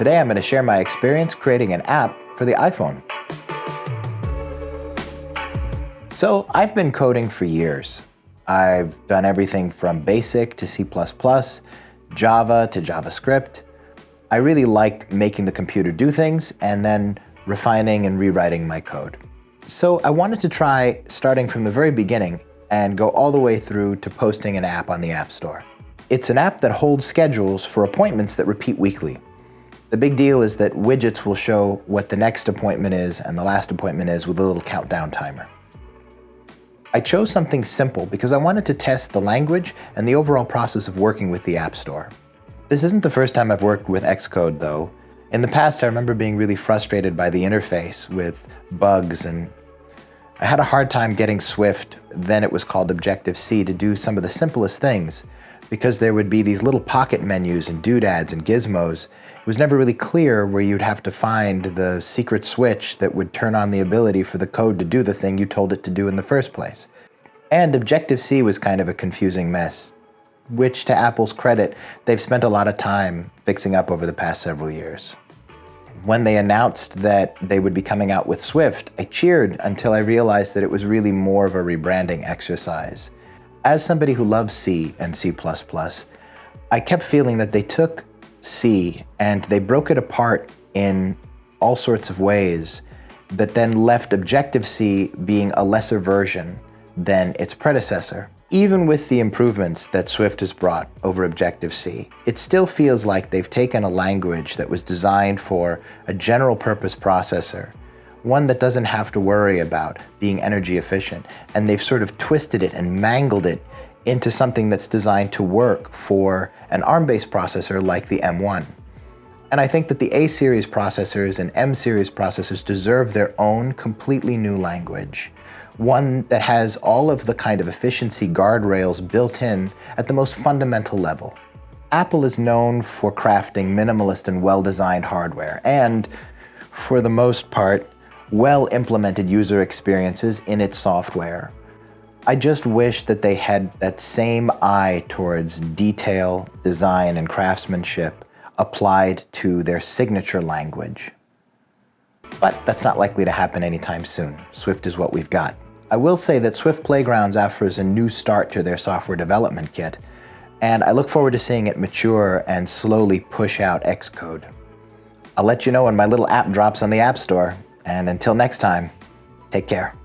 Today I'm going to share my experience creating an app for the iPhone. So I've been coding for years. I've done everything from BASIC to C++, Java to JavaScript. I really like making the computer do things and then refining and rewriting my code. So I wanted to try starting from the very beginning and go all the way through to posting an app on the App Store. It's an app that holds schedules for appointments that repeat weekly. The big deal is that widgets will show what the next appointment is and the last appointment is with a little countdown timer. I chose something simple because I wanted to test the language and the overall process of working with the App Store. This isn't the first time I've worked with XCode though. In the past, I remember being really frustrated by the interface with bugs, and I had a hard time getting Swift, then it was called Objective-C, to do some of the simplest things because there would be these little pocket menus and doodads and gizmos. It was never really clear where you'd have to find the secret switch that would turn on the ability for the code to do the thing you told it to do in the first place. And Objective-C was kind of a confusing mess, which, to Apple's credit, they've spent a lot of time fixing up over the past several years. When they announced that they would be coming out with Swift, I cheered until I realized that it was really more of a rebranding exercise. As somebody who loves C and C++, I kept feeling that they took C and they broke it apart in all sorts of ways that then left Objective-C being a lesser version than its predecessor. Even with the improvements that Swift has brought over Objective-C, it still feels like they've taken a language that was designed for a general purpose processor, one that doesn't have to worry about being energy efficient, and they've sort of twisted it and mangled it into something that's designed to work for an ARM-based processor like the M1. And I think that the A-series processors and M-series processors deserve their own completely new language, one that has all of the kind of efficiency guardrails built in at the most fundamental level. Apple is known for crafting minimalist and well-designed hardware, and for the most part, well-implemented user experiences in its software. I just wish that they had that same eye towards detail, design, and craftsmanship applied to their signature language. But that's not likely to happen anytime soon. Swift is what we've got. I will say that Swift Playgrounds offers a new start to their software development kit, and I look forward to seeing it mature and slowly push out Xcode. I'll let you know when my little app drops on the App Store, and until next time, take care.